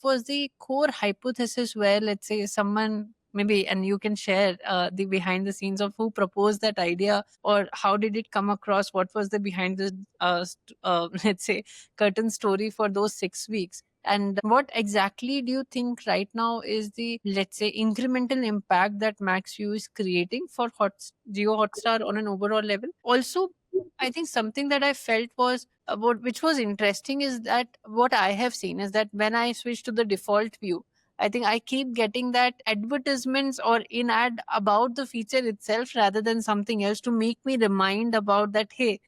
was the core hypothesis where, let's say, someone maybe, and you can share the behind the scenes of who proposed that idea, or how did it come across, what was the behind the let's say curtain story for those 6 weeks, and what exactly do you think right now is the, let's say, incremental impact that MaxView is creating for JioHotstar on an overall level? Also, I think something that I felt was about, which was interesting, is that what I have seen is that when I switch to the default view, I think I keep getting that advertisements or in ad about the feature itself rather than something else to make me remind about that, hey,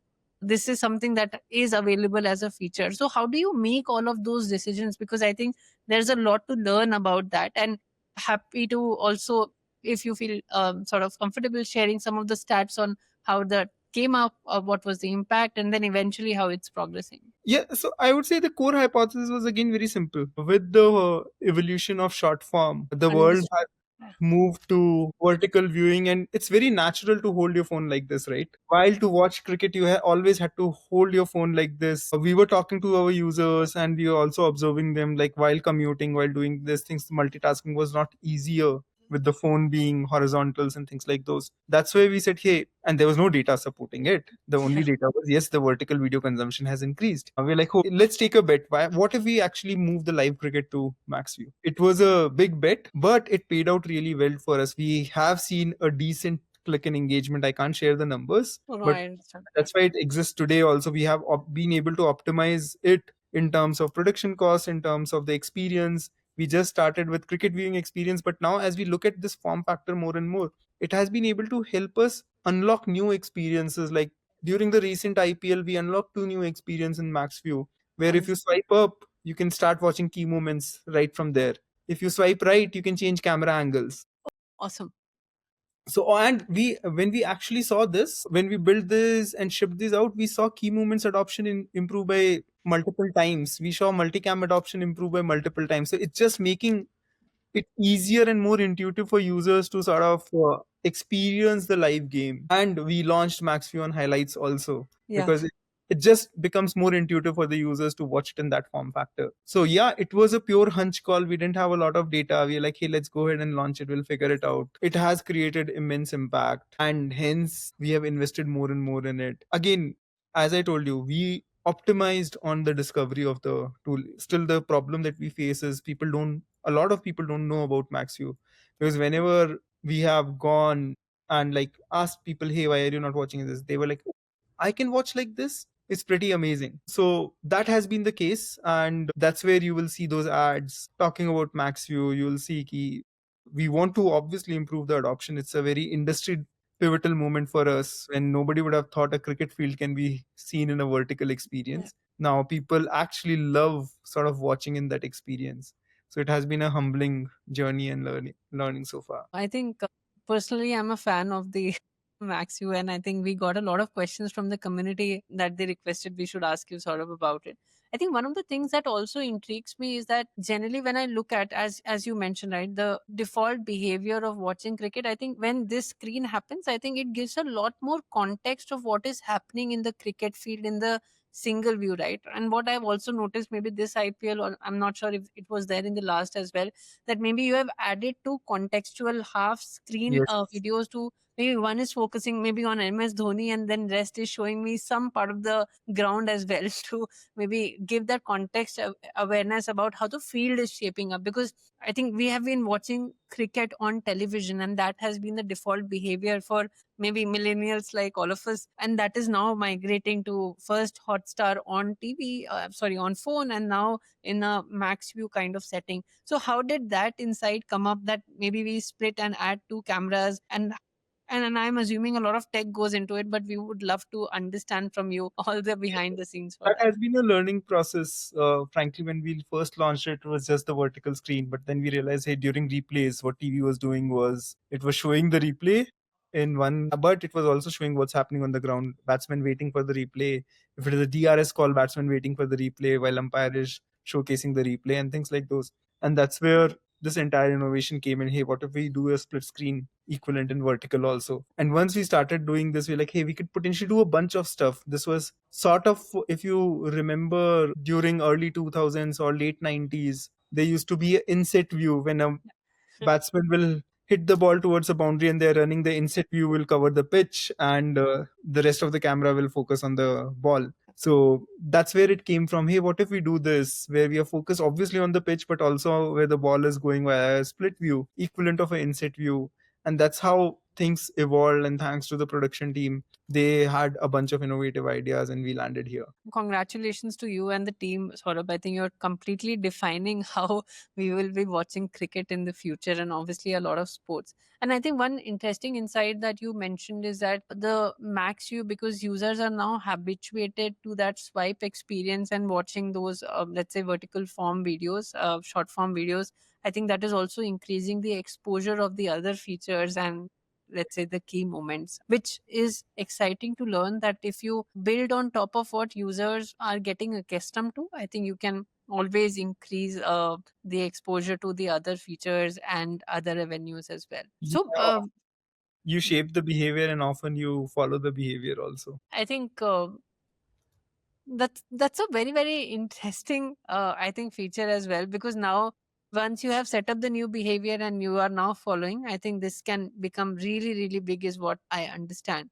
this is something that is available as a feature. So how do you make all of those decisions? Because I think there's a lot to learn about that, and happy to also, if you feel sort of comfortable sharing some of the stats on how that came up, or what was the impact, and then eventually how it's progressing. Yeah, so I would say the core hypothesis was again very simple. With the evolution of short form, the world Understood. has moved to vertical viewing, and it's very natural to hold your phone like this, right? While to watch cricket, you always had to hold your phone like this. We were talking to our users and we were also observing them, like while commuting, while doing these things, multitasking was not easier with the phone being horizontals and things like those. That's why we said, hey, and there was no data supporting it. The only data was, yes, the vertical video consumption has increased. We're like, oh, let's take a bet. What if we actually move the live cricket to MaxView? It was a big bet, but it paid out really well for us. We have seen a decent click and engagement. I can't share the numbers, Oh, no, but I understand. that's why it exists today. Also, we have been able to optimize it in terms of production costs, in terms of the experience. We just started with cricket viewing experience, but now as we look at this form factor more and more, it has been able to help us unlock new experiences. Like during the recent IPL, we unlocked two new experiences in MaxView, where if you swipe up, you can start watching key moments right from there. If you swipe right, you can change camera angles. Awesome. So, and we, when we actually saw this, when we built this and shipped this out, we saw key movements adoption improve by multiple times. We saw multicam adoption improve by multiple times. So it's just making it easier and more intuitive for users to sort of experience the live game. And we launched MaxView on highlights also, Yeah. because it just becomes more intuitive for the users to watch it in that form factor. So yeah, it was a pure hunch call. We didn't have a lot of data. We are like, hey, let's go ahead and launch it. We'll figure it out. It has created immense impact, and hence we have invested more and more in it. Again, as I told you, we optimized on the discovery of the tool. Still, the problem that we face is a lot of people don't know about MaxView, because whenever we have gone and like asked people, hey, why are you not watching this? They were like, I can watch like this. It's pretty amazing. So that has been the case, and that's where you will see those ads talking about MaxView. You will see we want to obviously improve the adoption. It's a very industry pivotal moment for us, when nobody would have thought a cricket field can be seen in a vertical experience. Now people actually love sort of watching in that experience. So it has been a humbling journey and learning so far. I think personally, I'm a fan of the MaxView, and I think we got a lot of questions from the community that they requested we should ask you sort of about it. I think one of the things that also intrigues me is that generally when I look at, as you mentioned, right, the default behavior of watching cricket, I think when this screen happens, I think it gives a lot more context of what is happening in the cricket field in the single view, right? And what I've also noticed, maybe this IPL, or I'm not sure if it was there in the last as well, that maybe you have added two contextual half screen Yes. videos to, maybe one is focusing maybe on MS Dhoni and then rest is showing me some part of the ground as well to maybe give that context awareness about how the field is shaping up. Because I think we have been watching cricket on television, and that has been the default behavior for maybe millennials like all of us, and that is now migrating to first Hotstar on TV, sorry, on phone, and now in a max view kind of setting. So how did that insight come up that maybe we split and add two cameras, and I'm assuming a lot of tech goes into it, but we would love to understand from you all the behind the scenes for That that. has been a learning process. Frankly, when we first launched it, it was just the vertical screen. But then we realized, hey, during replays, what TV was doing was it was showing the replay in one, but it was also showing what's happening on the ground. Batsman waiting for the replay. If it is a DRS call, batsman waiting for the replay while umpire is showcasing the replay and things like those. And that's where this entire innovation came in. Hey, what if we do a split screen equivalent in vertical also? And once we started doing this, we're like, hey, we could potentially do a bunch of stuff. This was sort of, if you remember, during early 2000s or late 90s, There used to be an inset view when a batsman will hit the ball towards the boundary and they're running, the inset view will cover the pitch and the rest of the camera will focus on the ball. So that's where it came from. Hey, what if we do this where we are focused obviously on the pitch but also where the ball is going via a split view, equivalent of an inset view. And that's how things evolved, and thanks to the production team, they had a bunch of innovative ideas and we landed here. Congratulations to you and the team, Saurabh. I think you're completely defining how we will be watching cricket in the future, and obviously a lot of sports. And I think one interesting insight that you mentioned is that the MaxView, because users are now habituated to that swipe experience and watching those, let's say, vertical form videos, short form videos. I think that is also increasing the exposure of the other features and, let's say, the key moments, which is exciting to learn that if you build on top of what users are getting accustomed to, I think you can always increase the exposure to the other features and other avenues as well. So Yeah, you shape the behavior and often you follow the behavior also. I think that's a very very interesting I think feature as well, because now once you have set up the new behavior and you are now following, I think this can become really really big is what I understand.